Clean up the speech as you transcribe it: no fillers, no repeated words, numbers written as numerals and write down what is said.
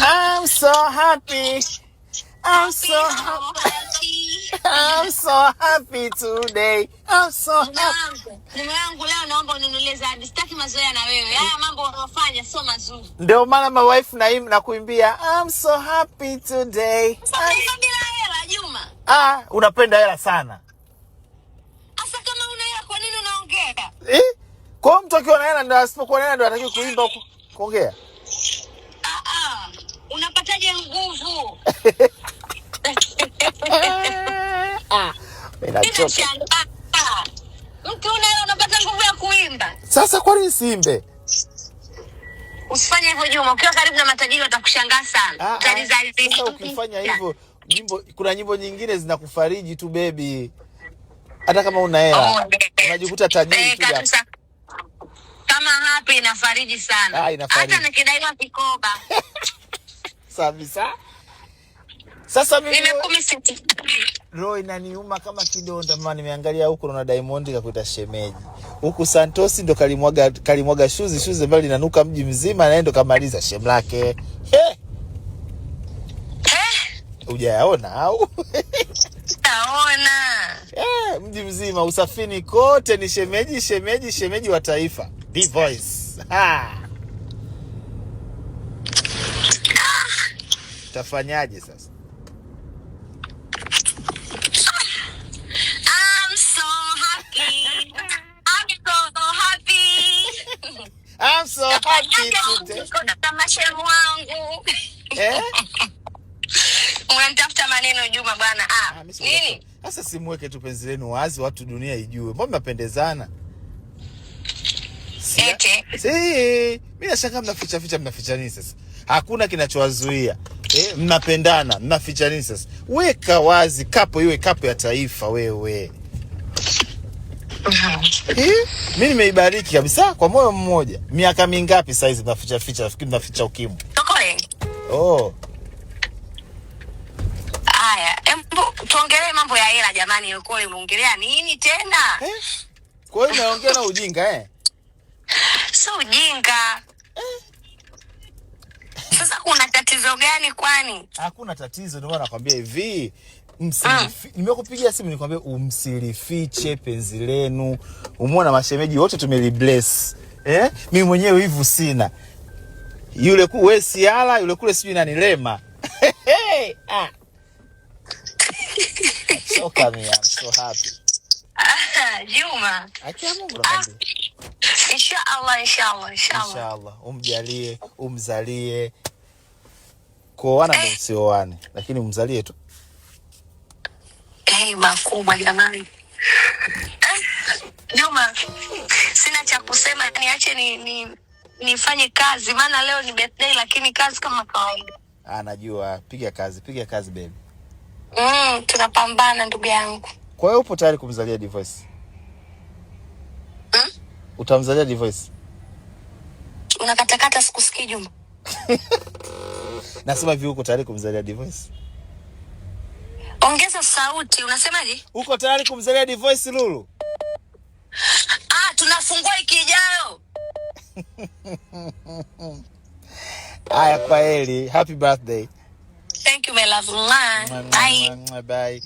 I'm so happy. I'm so happy. I'm so happy today. I'm so happy. Nimeangu leo naomba uninunulie zawadi. Sitaki mazoea na wewe. Haya mambo unayofanya sio mazuri. Ndio maana my wife na kuimbia I'm so happy today. Sasa bila hela Juma. Unapenda hela sana. Asa kama una hela kwa nini unaongea? Kwa mtu akiwa na hela ndio asipokuwa na hela ndio anataka kuimba kuongea. Unapataje nguvu? Mtu unapata nguvu ya kuimba. Sasa kwa nini simbe? Usifanye hivyo Juma. Ukiwa karibu na matajiri watakushangaa sana. Sasa ukifanya hivyo, kuna nyimbo nyingine zinakufariji tu baby. Hata kama una hela, unajikuta tajiri tu kabisa. Kama happy inafariji sana. Hata nikidaiwa kikoba. Sabisa. Sasa mimi nimekumisi. Roho inaniuma kama kidonda. Mama nimeangalia huko na Diamond kakuita shemeji. Huku Santos ndo kalimwaga shuzi ambalo linanuka mji mzima na ndo kamaliza shem lake. Hujaona au? Naona. Mji mzima usafini kote ni shemeji wa taifa. The Voice. Tafanyaje sasa? I'm so happy. I'm so happy today. Tamasha wangu. Unanitafuta maneno Juma bwana. Nini? Sasa simweke tu penzi lenu wazi watu dunia ijue. Mbona mnapendezana? Mimi nashaka mnaficha nini sasa? Hakuna kinachowazuia. Mnapendana, mnaficha nini sasa? Weka wazi, kapo iwe kapo ya taifa wewe. Mimi nimeibariki kabisa kwa moyo mmoja. Miaka mingapi saizi mnaficha nafikiri mnaficha ukimwi. Haya, tuongelee mambo ya hela jamani, ulikuwa umeongelea nini tena? Kwa hiyo unaongea na ujinga Sio ujinga. Sasa kuna tatizo gani kwani? Hakuna tatizo, ndio maana nakwambia hivi. Nimekupigia simu nikwambia umsilifiche penzi lenu. Umeona mashemeji wote tumelibless. Mimi mwenyewe hivu sina. Yule wewe siala, yule kule sijui nani Lema. So come here, I'm so happy. Juma. Akia Mungu nakwambia. Inshallah. Umjalie, umzalie. Kuoana ndio usioane, lakini umzalie tu. Makubwa jamani. Juma, sina cha kusema, niache nifanye kazi maana leo ni birthday lakini kazi kama kawaida. Najua, piga kazi baby. Tunapambana ndugu yangu. Kwa hiyo upo tayari kumzalia Divoice? Utamzalia Divoice? Unakatakata sikusikii Juma. Nasema hivi uko tayari kumzalia Divoice? Ongeza sauti, unasemaje? Uko tayari kumzalia Divoice Lulu? Tunafungua wiki ijayo. Haya, kwa heri. Happy birthday. Thank you my love. Bye. Bye.